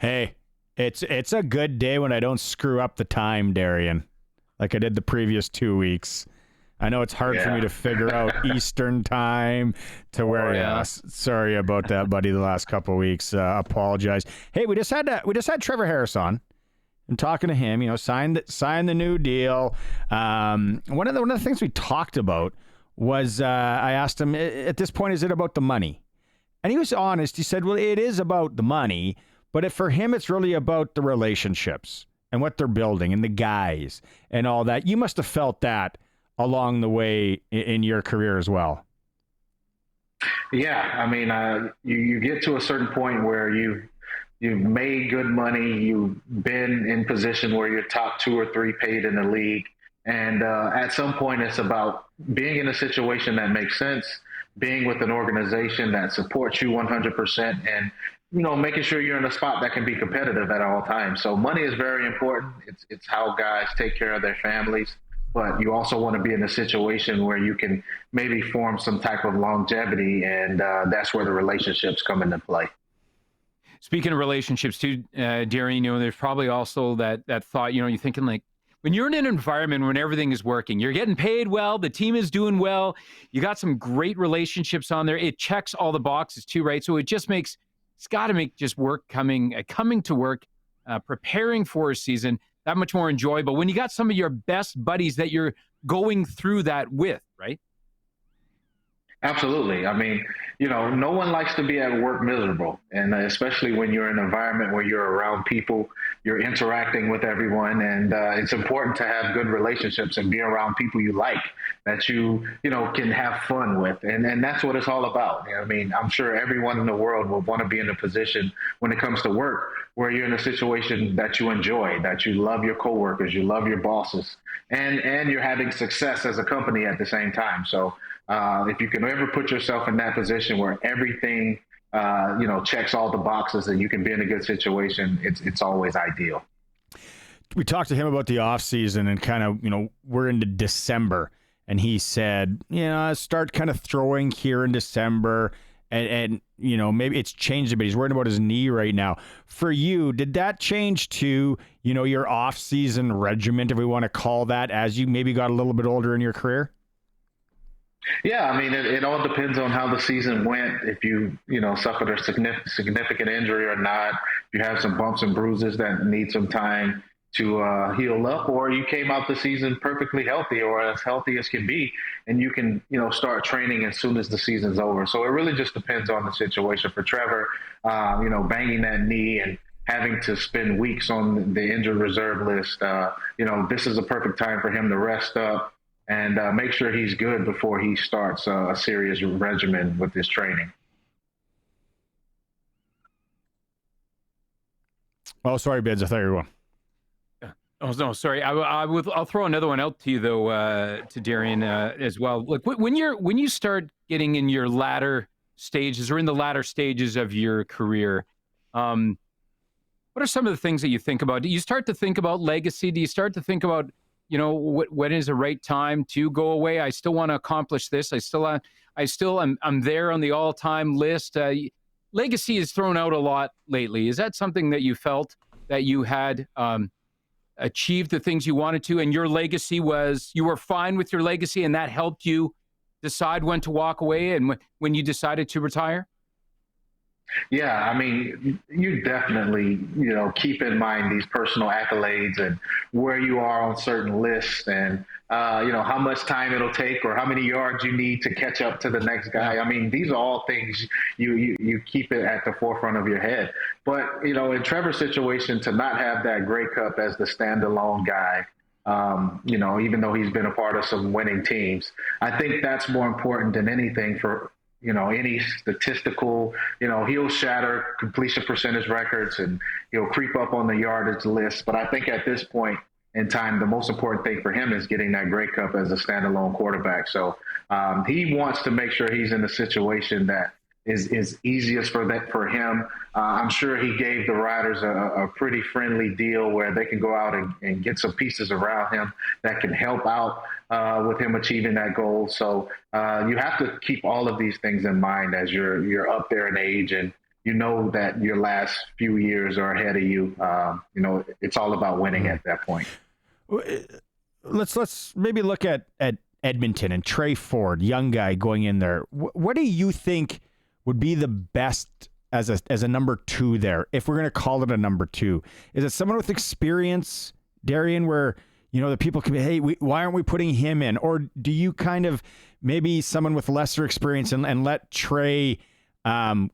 Hey, it's a good day when I don't screw up the time, Darian, like I did the previous 2 weeks. I know it's hard for me to figure out Eastern time to where. Sorry about that, buddy. The last couple of weeks, apologize. Hey, we just had Trevor Harris on. And talking to him, signed the new deal. One of the things we talked about was I asked him, at this point, is it about the money? And he was honest. He said, well, it is about the money, but for him, it's really about the relationships and what they're building and the guys and all that. You must have felt that along the way in your career as well. Yeah, I mean, you get to a certain point where you've made good money, you've been in position where you're top 2 or 3 paid in the league, and at some point it's about being in a situation that makes sense, being with an organization that supports you 100%, and making sure you're in a spot that can be competitive at all times. So money is very important. It's how guys take care of their families. But you also want to be in a situation where you can maybe form some type of longevity, and that's where the relationships come into play. Speaking of relationships too, Darian, there's probably also that thought, you're thinking like, when you're in an environment when everything is working, you're getting paid well, the team is doing well, you got some great relationships on there, it checks all the boxes too, right? So it's got to make just work coming to work, preparing for a season that much more enjoyable when you got some of your best buddies that you're going through that with, right? Absolutely. I mean, no one likes to be at work miserable. And especially when you're in an environment where you're around people, you're interacting with everyone. And it's important to have good relationships and be around people you like, that you can have fun with. And that's what it's all about. I mean, I'm sure everyone in the world will want to be in a position when it comes to work where you're in a situation that you enjoy, that you love your coworkers, you love your bosses, and you're having success as a company at the same time. So if you can ever put yourself in that position where everything, checks all the boxes and you can be in a good situation, it's always ideal. We talked to him about the off season and kind of, we're into December, and he said, start kind of throwing here in December, and maybe it's changed a bit. He's worried about his knee right now. For you, did that change to, your off season regiment, if we want to call that, as you maybe got a little bit older in your career? Yeah, I mean, it all depends on how the season went. If you suffered a significant injury or not, if you have some bumps and bruises that need some time to heal up, or you came out the season perfectly healthy or as healthy as can be, and you can start training as soon as the season's over. So it really just depends on the situation. For Trevor, banging that knee and having to spend weeks on the injured reserve list, this is a perfect time for him to rest up and make sure he's good before he starts a serious regimen with his training. Oh, sorry, Bids. I thought you were going. Oh, no, sorry. I'll throw another one out to you, though, to Darian as well. Look, when you start getting in your latter stages or in the latter stages of your career, what are some of the things that you think about? Do you start to think about legacy? Do you start to think about when is the right time to go away? I still want to accomplish this. I'm there on the all-time list. Legacy is thrown out a lot lately. Is that something that you felt that you had achieved the things you wanted to, and your legacy was, you were fine with your legacy, and that helped you decide when to walk away and when you decided to retire? Yeah, I mean, you definitely, keep in mind these personal accolades and where you are on certain lists and, how much time it'll take or how many yards you need to catch up to the next guy. I mean, these are all things you keep it at the forefront of your head. But, in Trevor's situation, to not have that Grey Cup as the standalone guy, even though he's been a part of some winning teams, I think that's more important than anything for any statistical, he'll shatter completion percentage records and he'll creep up on the yardage list. But I think at this point in time, the most important thing for him is getting that Grey Cup as a standalone quarterback. So he wants to make sure he's in a situation that is easiest for him. I'm sure he gave the Riders a pretty friendly deal where they can go out and get some pieces around him that can help out with him achieving that goal. So you have to keep all of these things in mind as you're up there in age and you know that your last few years are ahead of you. It's all about winning at that point. Let's maybe look at Edmonton and Trey Ford, young guy going in there. What do you think would be the best as a number 2 there, if we're going to call it a number 2? Is it someone with experience, Darian, where the people can be, hey, why aren't we putting him in? Or do you kind of maybe someone with lesser experience and let Trey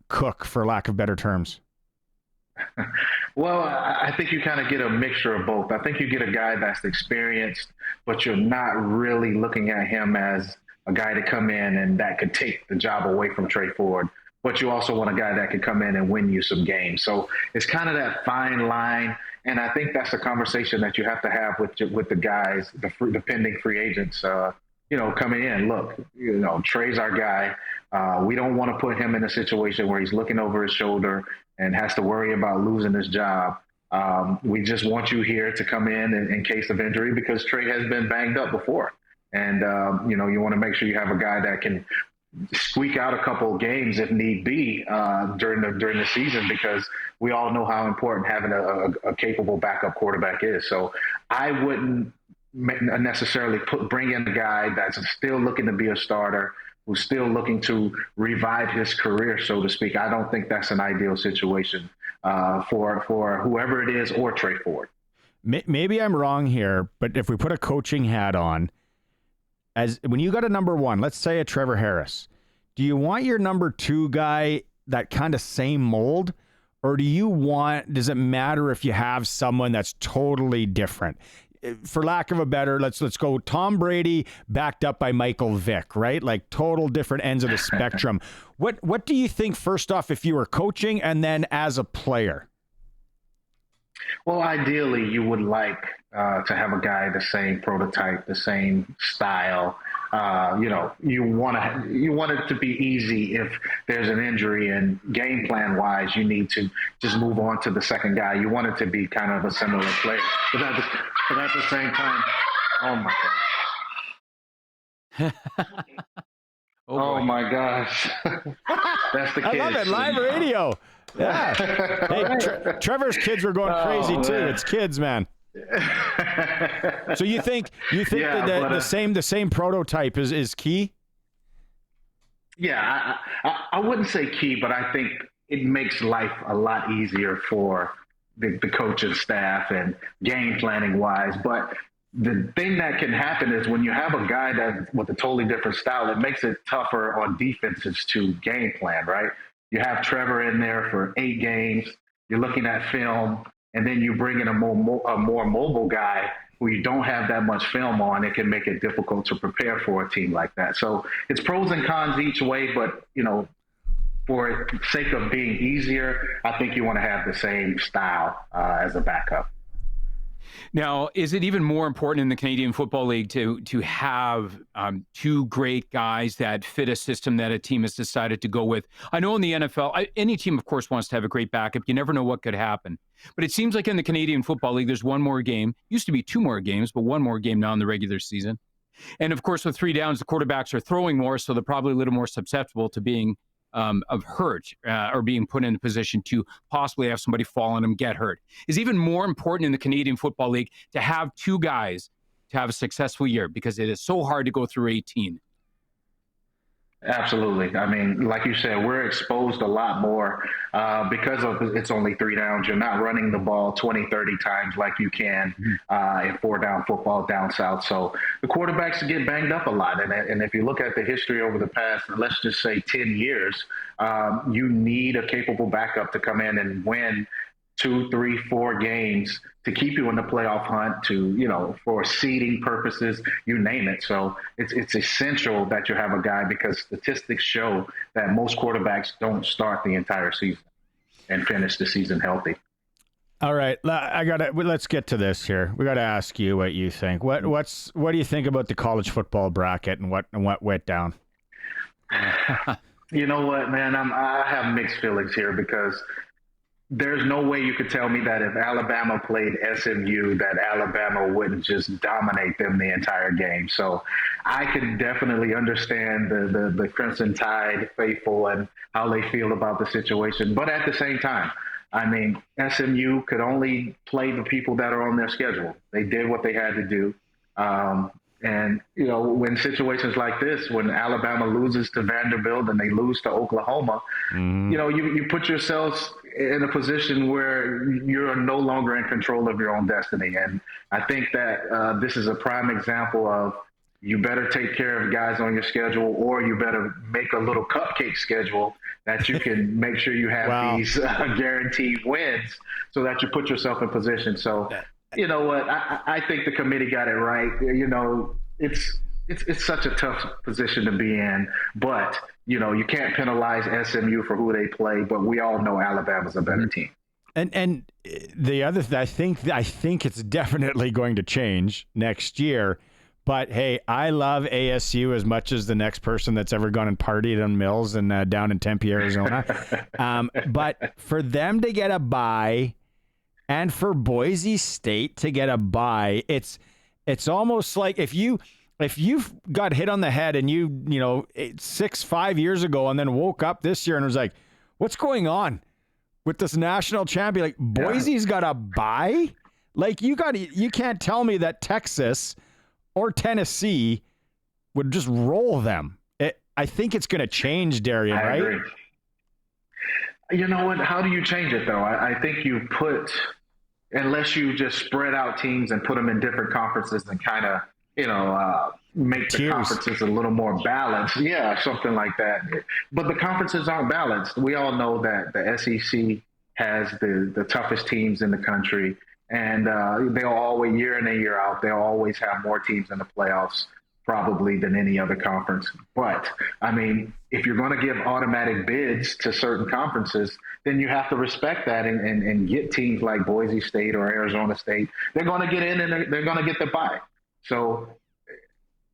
cook, for lack of better terms? Well, I think you kind of get a mixture of both. I think you get a guy that's experienced, but you're not really looking at him as a guy to come in and that could take the job away from Trey Ford. But you also want a guy that could come in and win you some games. So it's kind of that fine line. And I think that's a conversation that you have to have with the guys, the pending free agents, coming in. Look, Trey's our guy. We don't want to put him in a situation where he's looking over his shoulder and has to worry about losing his job. We just want you here to come in case of injury, because Trey has been banged up before. And, you want to make sure you have a guy that can squeak out a couple of games if need be during the season, because we all know how important having a capable backup quarterback is. So I wouldn't necessarily bring in a guy that's still looking to be a starter, who's still looking to revive his career, so to speak. I don't think that's an ideal situation for whoever it is, or Trey Ford. Maybe I'm wrong here, but if we put a coaching hat on, when you got a number 1, let's say a Trevor Harris, do you want your number 2 guy that kind of same mold, or does it matter if you have someone that's totally different? For lack of a better, let's go Tom Brady backed up by Michael Vick, right? Like total different ends of the spectrum. What do you think, first off, if you were coaching and then as a player? Well, ideally, you would like to have a guy the same prototype, the same style. You want it to be easy if there's an injury, and game plan wise, you need to just move on to the second guy. You want it to be kind of a similar player, but at the same time, oh my gosh. Oh my gosh. That's the kids. I love it. Live radio. Yeah. Hey, Trevor's kids were going crazy too. Man. It's kids, man. So you think that the same prototype is key? Yeah, I wouldn't say key, but I think it makes life a lot easier for the coaching staff and game planning wise. But the thing that can happen is when you have a guy that with a totally different style, it makes it tougher on defenses to game plan, right? You have Trevor in there for 8 games. You're looking at film, and then you bring in a more mobile guy who you don't have that much film on. It can make it difficult to prepare for a team like that. So it's pros and cons each way, but for the sake of being easier, I think you want to have the same style as a backup. Now, is it even more important in the Canadian Football League to have 2 great guys that fit a system that a team has decided to go with? I know in the NFL, any team, of course, wants to have a great backup. You never know what could happen. But it seems like in the Canadian Football League, there's one more game. Used to be 2 more games, but one more game now in the regular season. And, of course, with 3 downs, the quarterbacks are throwing more, so they're probably a little more susceptible to being hurt or being put in a position to possibly have somebody fall on them, get hurt. Is even more important in the Canadian Football League to have 2 guys to have a successful year, because it is so hard to go through 18. Absolutely. I mean, like you said, we're exposed a lot more because of it's only 3 downs. You're not running the ball 20, 30 times like you can in 4-down football down south. So the quarterbacks get banged up a lot. And if you look at the history over the past, let's just say 10 years, you need a capable backup to come in and win 2, 3, 4 games to keep you in the playoff hunt, for seeding purposes, you name it. So it's essential that you have a guy, because statistics show that most quarterbacks don't start the entire season and finish the season healthy. All right, let's get to this here. We got to ask you what you think. What do you think about the college football bracket and what went down? You know what, man? I have mixed feelings here, because there's no way you could tell me that if Alabama played SMU, that Alabama wouldn't just dominate them the entire game. So I can definitely understand the Crimson Tide faithful and how they feel about the situation. But at the same time, I mean, SMU could only play the people that are on their schedule. They did what they had to do. And, you know, when situations like this, when Alabama loses to Vanderbilt and they lose to Oklahoma, you know, you put yourselves in a position where you're no longer in control of your own destiny. And I think that this is a prime example of you better take care of guys on your schedule, or you better make a little cupcake schedule that you can make sure you have these guaranteed wins so that you put yourself in position. So, you know what? I think the committee got it right. You know, it's such a tough position to be in, but you know, you can't penalize SMU for who they play, but we all know Alabama's a better team. And the other thing, I think it's definitely going to change next year. But hey, I love ASU as much as the next person that's ever gone and partied on Mills and down in Tempe, Arizona. But for them to get a bye, and for Boise State to get a bye, it's almost like if you've got hit on the head and you know 5 years ago and then woke up this year and was like, what's going on with this national champion? Like, Boise's got a bye? Like, you can't tell me that Texas or Tennessee would just roll them. I think it's going to change, Darian, I right? agree. You know what? How do you change it, though? I think you unless you just spread out teams and put them in different conferences and kind of, you know, make the conferences a little more balanced. Yeah, something like that. But the conferences aren't balanced. We all know that the SEC has the toughest teams in the country. And they'll always, year in and year out, they'll always have more teams in the playoffs probably than any other conference. But, I mean, if you're going to give automatic bids to certain conferences, then you have to respect that and get teams like Boise State or Arizona State. They're going to get in and they're going to get the bye. So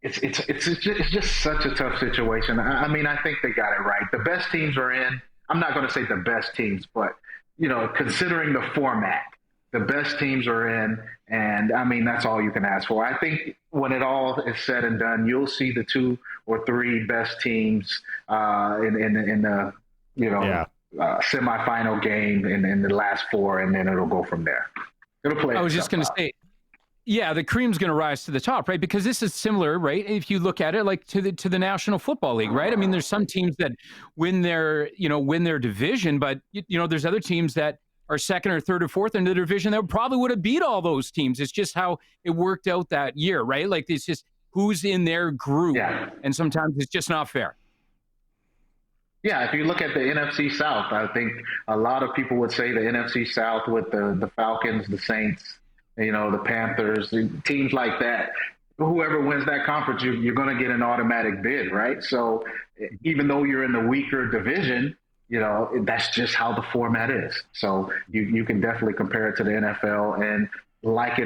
it's just such a tough situation. I mean, I think they got it right. The best teams are in. I'm not going to say the best teams, but, you know, considering the format, the best teams are in, and I mean, that's all you can ask for. I think when it all is said and done, you'll see the 2 or 3 best teams in the, you know, semifinal game in the last 4, and then it'll go from there. It'll play. I was just going to say, yeah, the cream's going to rise to the top, right? Because this is similar, right? If you look at it like to the National Football League, right? I mean, there's some teams that win their division, but you know, there's other teams that are second or third or fourth in the division that probably would have beat all those teams. It's just how it worked out that year, right? Like, it's just who's in their group. Yeah. And sometimes it's just not fair. Yeah, if you look at the NFC South, I think a lot of people would say the NFC South with the Falcons, the Saints, you know, the Panthers, teams like that. Whoever wins that conference, you're going to get an automatic bid, right? So even though you're in the weaker division, you know, that's just how the format is. So you can definitely compare it to the NFL, and like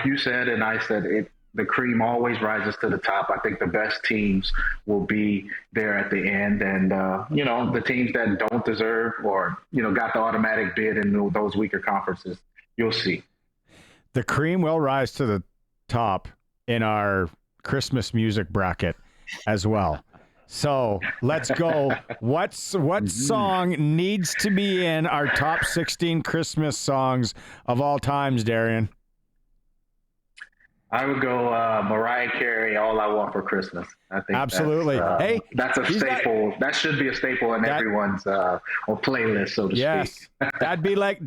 you said, and I said, the cream always rises to the top. I think the best teams will be there at the end, and you know, the teams that don't deserve or, you know, got the automatic bid in those weaker conferences, you'll see. The cream will rise to the top in our Christmas music bracket as well. So let's go. What song needs to be in our top 16 Christmas songs of all times, Darian? I would go Mariah Carey, All I Want for Christmas. I think absolutely. That's a staple. That should be a staple in everyone's playlist, so to speak. that'd be like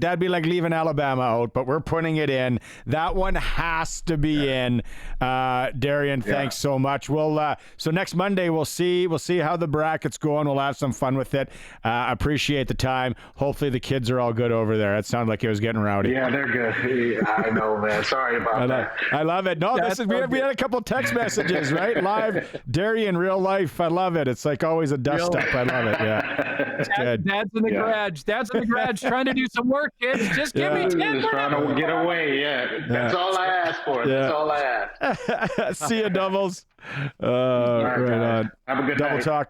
leaving Alabama out, but we're putting it in. That one has to be in. Darian, thanks so much. We'll so next Monday we'll see how the bracket's going. We'll have some fun with it. Appreciate the time. Hopefully the kids are all good over there. It sounded like it was getting rowdy. Yeah, they're good. I know, man. Sorry about that. I love it. No, we had a couple text messages, right? Live. Darian, real life. I love it. It's like always a dust up. I love it. Yeah. It's good. Dad's in the garage. Dad's in the garage trying to do some work, kids. Just give me 10 minutes. Just trying to get away. Yeah. That's all I ask for. That's all I ask. See you, doubles. Right on. Have a good Double night. talk.